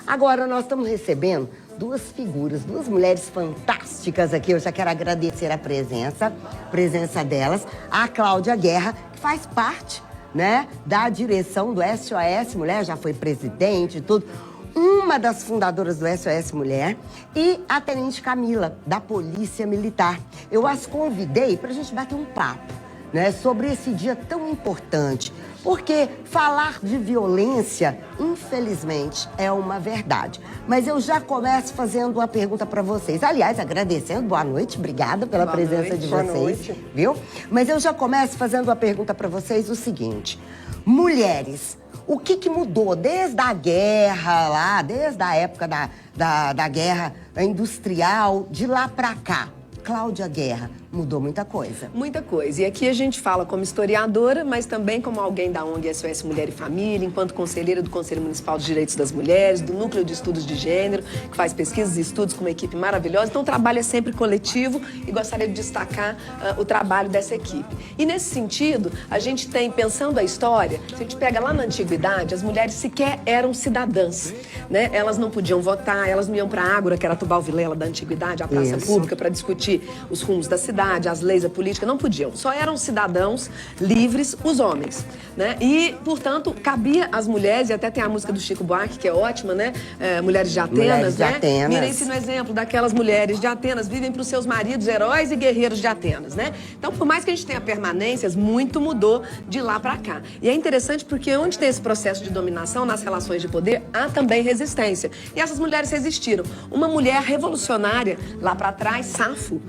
Agora nós estamos recebendo duas figuras, duas mulheres fantásticas aqui. Eu já quero agradecer a presença delas. A Cláudia Guerra, que faz parte, né, da direção do SOS Mulher, já foi presidente e tudo. Uma das fundadoras do SOS Mulher, e a Tenente Camila, da Polícia Militar. Eu as convidei para a gente bater um papo, né, sobre esse dia tão importante. Porque falar de violência, infelizmente, é uma verdade. Mas eu já começo fazendo uma pergunta para vocês. Aliás, agradecendo, boa noite, obrigada pela presença de vocês, viu? Mas eu já começo fazendo uma pergunta para vocês, o seguinte. Mulheres, o que mudou desde a guerra lá, desde a época da guerra industrial, de lá para cá? Cláudia Guerra, mudou muita coisa. Muita coisa. E aqui a gente fala como historiadora, mas também como alguém da ONG SOS Mulher e Família, enquanto conselheira do Conselho Municipal de Direitos das Mulheres, do Núcleo de Estudos de Gênero, que faz pesquisas e estudos com uma equipe maravilhosa. Então o trabalho é sempre coletivo e gostaria de destacar o trabalho dessa equipe. E nesse sentido, a gente tem, pensando a história, se a gente pega lá na antiguidade, as mulheres sequer eram cidadãs, né? Elas não podiam votar, elas não iam para a Ágora, que era a Tubal Vilela da antiguidade, a praça pública, para discutir os rumos da cidade, as leis, a política, não podiam. Só eram cidadãos livres os homens, né? E, portanto, cabia às mulheres, e até tem a música do Chico Buarque, que é ótima, né? Mulheres de Atenas, né? Mirem-se no exemplo daquelas mulheres de Atenas, vivem para os seus maridos, heróis e guerreiros de Atenas, né? Então, por mais que a gente tenha permanências, muito mudou de lá para cá. E é interessante porque onde tem esse processo de dominação, nas relações de poder, há também resistência. E essas mulheres resistiram. Uma mulher revolucionária, lá para trás, Safo,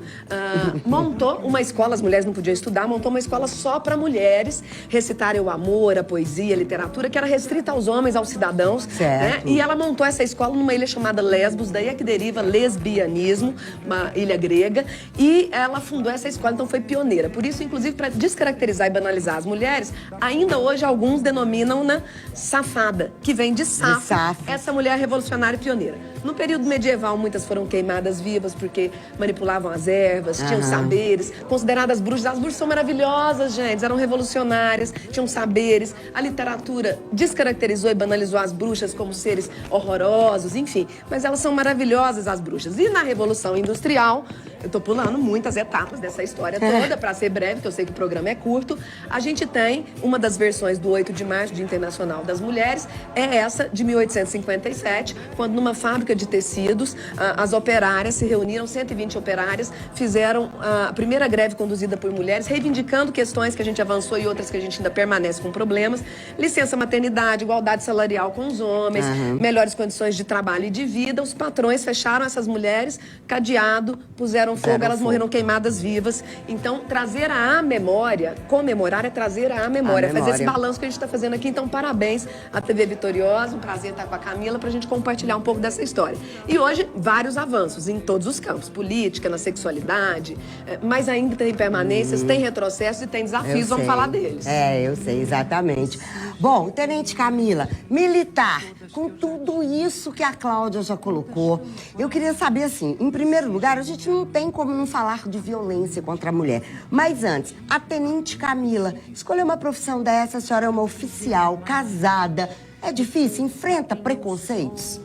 montou uma escola, as mulheres não podiam estudar, montou uma escola só para mulheres recitarem o amor, a poesia, a literatura, que era restrita aos homens, aos cidadãos. Né? E ela montou essa escola numa ilha chamada Lesbos, daí é que deriva lesbianismo, uma ilha grega, e ela fundou essa escola, então foi pioneira. Por isso, inclusive, para descaracterizar e banalizar as mulheres, ainda hoje alguns denominam-na safada, que vem de Safo, essa mulher revolucionária e pioneira. No período medieval, muitas foram queimadas vivas porque manipulavam as ervas, tinham saberes, consideradas bruxas. As bruxas são maravilhosas, gente, eram revolucionárias, tinham saberes. A literatura descaracterizou e banalizou as bruxas como seres horrorosos, enfim. Mas elas são maravilhosas, as bruxas. E na Revolução Industrial, eu tô pulando muitas etapas dessa história toda, para ser breve, que eu sei que o programa é curto, a gente tem uma das versões do 8 de março, Dia Internacional das Mulheres, é essa de 1857, quando numa fábrica de tecidos, as operárias se reuniram, 120 operárias, fizeram a primeira greve conduzida por mulheres, reivindicando questões que a gente avançou e outras que a gente ainda permanece com problemas, licença maternidade, igualdade salarial com os homens, melhores condições de trabalho e de vida. Os patrões fecharam essas mulheres, cadeado, puseram fogo, elas morreram queimadas vivas. Então, trazer à memória, comemorar é trazer à memória, fazer esse balanço que a gente está fazendo aqui. Então, parabéns à TV Vitoriosa, um prazer estar com a Camila para a gente compartilhar um pouco dessa história. E hoje, vários avanços em todos os campos, política, na sexualidade, mas ainda tem permanências, tem retrocessos e tem desafios, vamos falar deles. Eu sei, exatamente. Bom, Tenente Camila, militar, com tudo isso que a Cláudia já colocou, eu queria saber assim, em primeiro lugar, a gente não tem como não falar de violência contra a mulher. Mas antes, a Tenente Camila, escolher uma profissão dessa, a senhora é uma oficial, casada, é difícil? Enfrenta preconceitos?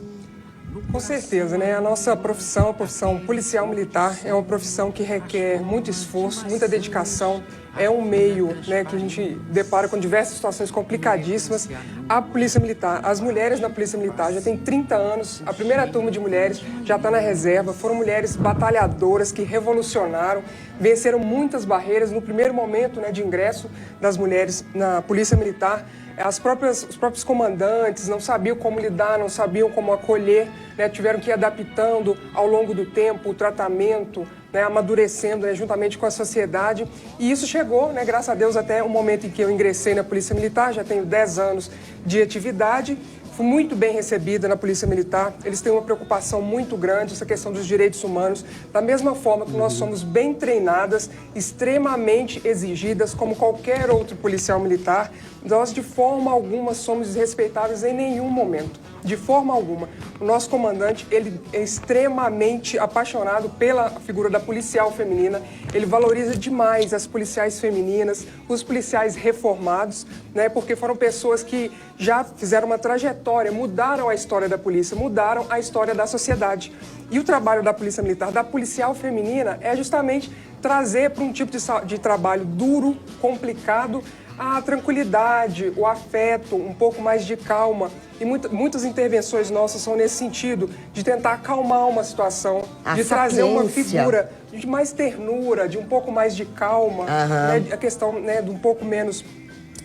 Com certeza, né? A nossa profissão, a profissão policial militar, é uma profissão que requer muito esforço, muita dedicação. É um meio, né, que a gente depara com diversas situações complicadíssimas. A Polícia Militar, as mulheres na Polícia Militar já tem 30 anos, a primeira turma de mulheres já está na reserva. Foram mulheres batalhadoras que revolucionaram, venceram muitas barreiras. No primeiro momento, né, de ingresso das mulheres na Polícia Militar, os próprios comandantes não sabiam como lidar, não sabiam como acolher, né? Tiveram que ir adaptando ao longo do tempo o tratamento, né? Amadurecendo, né? Juntamente com a sociedade. E isso chegou, né? Graças a Deus, até o momento em que eu ingressei na Polícia Militar, já tenho 10 anos de atividade. Fui muito bem recebida na Polícia Militar. Eles têm uma preocupação muito grande, essa questão dos direitos humanos, da mesma forma que nós somos bem treinadas, extremamente exigidas, como qualquer outro policial militar. Nós, de forma alguma, somos desrespeitáveis em nenhum momento. De forma alguma. O nosso comandante, ele é extremamente apaixonado pela figura da policial feminina. Ele valoriza demais as policiais femininas, os policiais reformados, né? Porque foram pessoas que já fizeram uma trajetória, mudaram a história da polícia, mudaram a história da sociedade. E o trabalho da Polícia Militar, da policial feminina, é justamente trazer para um tipo de trabalho duro, complicado, a tranquilidade, o afeto, um pouco mais de calma. E muitas intervenções nossas são nesse sentido, de tentar acalmar uma situação, de trazer uma figura de mais ternura, de um pouco mais de calma, né? A questão, né, de um pouco menos,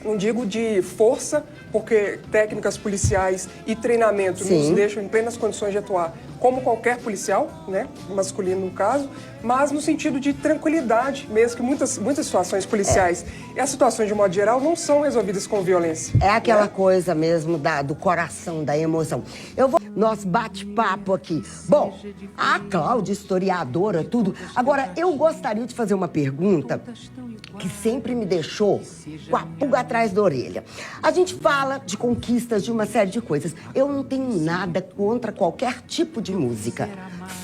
não digo de força, porque técnicas policiais e treinamento nos deixam em plenas condições de atuar como qualquer policial, né, masculino no caso, mas no sentido de tranquilidade, mesmo que muitas situações policiais e as situações de modo geral não são resolvidas com violência. É aquela coisa mesmo do coração, da emoção. Eu vou... Nosso bate-papo aqui. Bom, a Cláudia, historiadora, tudo. Agora, eu gostaria de fazer uma pergunta que sempre me deixou com a pulga atrás da orelha. A gente fala de conquistas, de uma série de coisas. Eu não tenho nada contra qualquer tipo de música.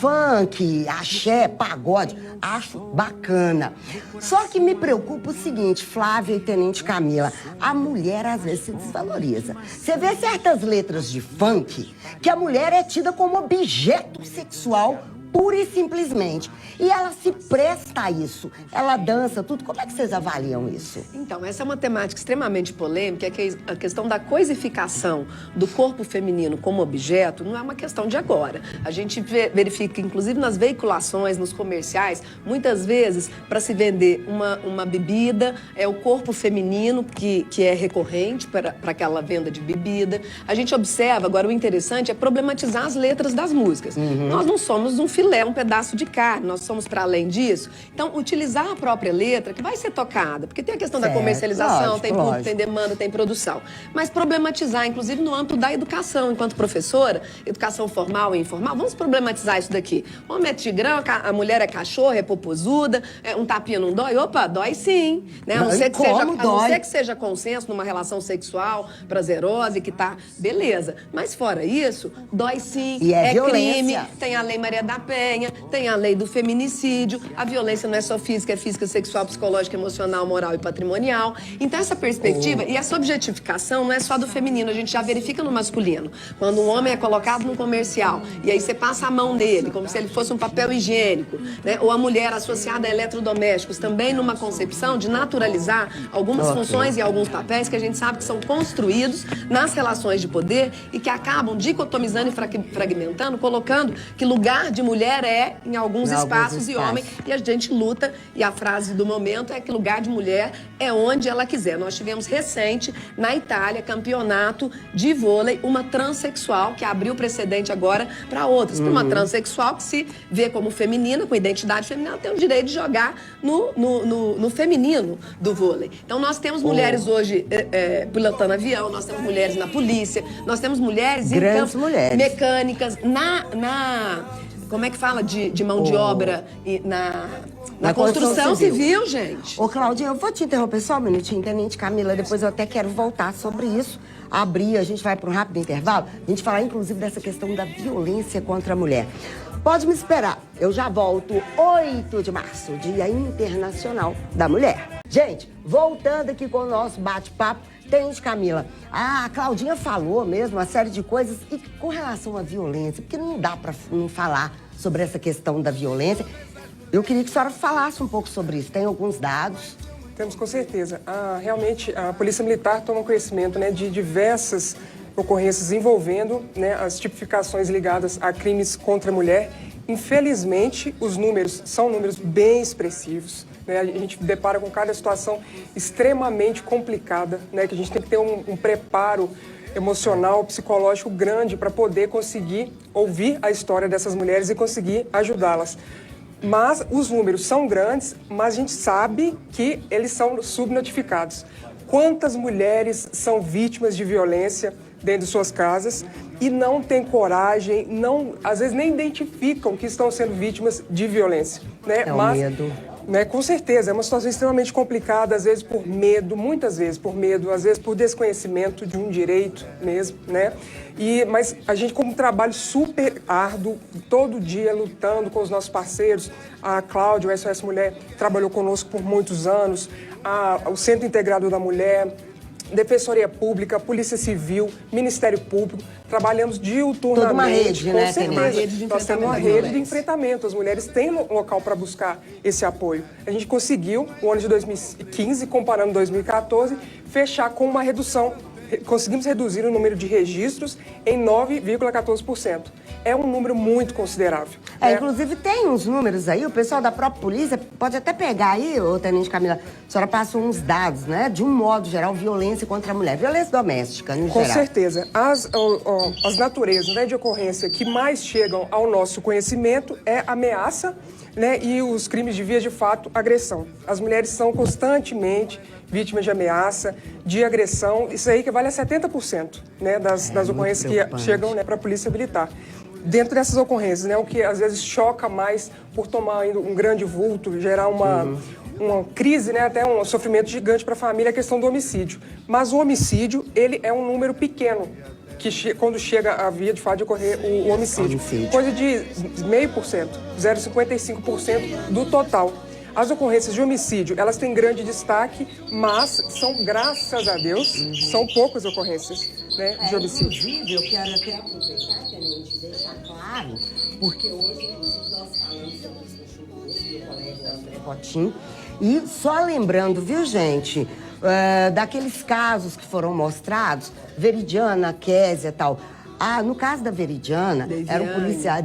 Funk, axé, pagode, acho bacana. Só que me preocupa o seguinte, Flávia e Tenente Camila, a mulher às vezes se desvaloriza. Você vê certas letras de funk que a mulher é tida como objeto sexual pura e simplesmente. E ela se presta a isso. Ela dança, tudo. Como é que vocês avaliam isso? Então, essa é uma temática extremamente polêmica, é que a questão da coisificação do corpo feminino como objeto não é uma questão de agora. A gente verifica, inclusive nas veiculações, nos comerciais, muitas vezes, para se vender uma bebida, é o corpo feminino que é recorrente para aquela venda de bebida. A gente observa, agora o interessante é problematizar as letras das músicas. Nós não somos um filé, um pedaço de carne, nós somos para além disso. Então, utilizar a própria letra, que vai ser tocada, porque tem a questão da comercialização, lógico, tem público, tem demanda, tem produção. Mas problematizar, inclusive no âmbito da educação, enquanto professora, educação formal e informal, vamos problematizar isso daqui. O homem é tigrão, a mulher é cachorra, é popozuda, um tapinha não dói? Opa, dói sim. Né? A não ser que seja consenso numa relação sexual prazerosa e que tá, beleza. Mas fora isso, dói sim, e é crime, tem a Lei Maria da Penha, tem a lei do feminicídio, a violência não é só física, é física, sexual, psicológica, emocional, moral e patrimonial. Então essa perspectiva e essa objetificação não é só do feminino, a gente já verifica no masculino. Quando um homem é colocado num comercial e aí você passa a mão nele, como se ele fosse um papel higiênico, né? Ou a mulher associada a eletrodomésticos, também numa concepção de naturalizar algumas funções e alguns papéis que a gente sabe que são construídos nas relações de poder e que acabam dicotomizando e fragmentando, colocando que lugar de mulher é em alguns espaços e homem, e a gente luta, e a frase do momento é que lugar de mulher é onde ela quiser. Nós tivemos recente, na Itália, campeonato de vôlei, uma transexual que abriu precedente agora para outras. Para uma transexual que se vê como feminina, com identidade feminina, tem o direito de jogar no feminino do vôlei. Então nós temos mulheres hoje pilotando avião, nós temos mulheres na polícia, nós temos mulheres em campos mecânicas, como é que fala de mão de obra na construção civil, gente? Ô, Claudinha, eu vou te interromper só um minutinho, Tenente Camila, depois eu até quero voltar sobre isso. Abrir, a gente vai para um rápido intervalo, a gente falar inclusive dessa questão da violência contra a mulher. Pode me esperar, eu já volto 8 de março, Dia Internacional da Mulher. Gente, voltando aqui com o nosso bate-papo, Tenente Camila, a Claudinha falou mesmo uma série de coisas e com relação à violência, porque não dá para não falar sobre essa questão da violência. Eu queria que a senhora falasse um pouco sobre isso. Tem alguns dados? Temos, com certeza. Realmente, a Polícia Militar toma conhecimento, né, de diversas ocorrências envolvendo, né, as tipificações ligadas a crimes contra a mulher. Infelizmente, os números são números bem expressivos. A gente depara com cada situação extremamente complicada, né? Que a gente tem que ter um preparo emocional, psicológico grande para poder conseguir ouvir a história dessas mulheres e conseguir ajudá-las. Mas os números são grandes, mas a gente sabe que eles são subnotificados. Quantas mulheres são vítimas de violência dentro de suas casas e não têm coragem, às vezes nem identificam que estão sendo vítimas de violência, né? É o medo. Né, com certeza, é uma situação extremamente complicada, às vezes por medo, muitas vezes por medo, às vezes por desconhecimento de um direito mesmo, né? Mas a gente, com um trabalho super árduo, todo dia lutando com os nossos parceiros, a Cláudia, o SOS Mulher, trabalhou conosco por muitos anos, o Centro Integrado da Mulher, Defensoria Pública, Polícia Civil, Ministério Público, trabalhamos diuturnamente. Toda uma rede, com né? certeza. Nós temos uma rede de enfrentamento. As mulheres têm um local para buscar esse apoio. A gente conseguiu, no ano de 2015, comparando 2014, fechar com uma redução. Conseguimos reduzir o número de registros em 9,14%. É um número muito considerável. Né? Inclusive tem uns números aí, o pessoal da própria polícia pode até pegar aí, ô Tenente Camila, a senhora passou uns dados, né? De um modo geral, violência contra a mulher, violência doméstica, no Com geral. certeza. As naturezas, né, de ocorrência que mais chegam ao nosso conhecimento é ameaça, né, e os crimes de via de fato, agressão. As mulheres são constantemente vítimas de ameaça, de agressão, isso aí que vale a 70%, né, das ocorrências que chegam, né, para a Polícia Militar. Dentro dessas ocorrências, né, o que às vezes choca mais por tomar ainda um grande vulto, gerar uma crise, né, até um sofrimento gigante para a família, é a questão do homicídio. Mas o homicídio, ele é um número pequeno, quando chega a via de fato de ocorrer o homicídio. Coisa de 0,5%, 0,55% do total. As ocorrências de homicídio, elas têm grande destaque, mas são, graças a Deus, são poucas ocorrências, né, de homicídio. Inclusive, eu quero até aproveitar, Tenente, deixar claro, porque hoje nós falamos sobre isso no colégio da André Potim, e só lembrando, viu, gente, daqueles casos que foram mostrados, Veridiana, Késia e tal. No caso da Veridiana, era um policial...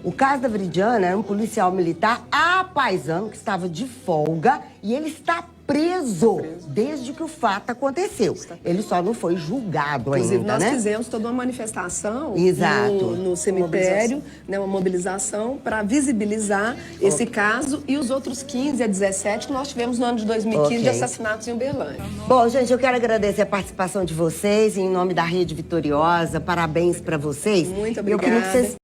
O caso da Veridiana era um policial militar apaisano que estava de folga e ele está preso desde que o fato aconteceu. Ele só não foi julgado Inclusive, ainda, nós né? fizemos toda uma manifestação no cemitério, né, uma mobilização para visibilizar esse caso e os outros 15 a 17 que nós tivemos no ano de 2015 de assassinatos em Uberlândia. Bom, gente, eu quero agradecer a participação de vocês em nome da Rede Vitoriosa. Parabéns para vocês. Muito obrigada. Eu queria que vocês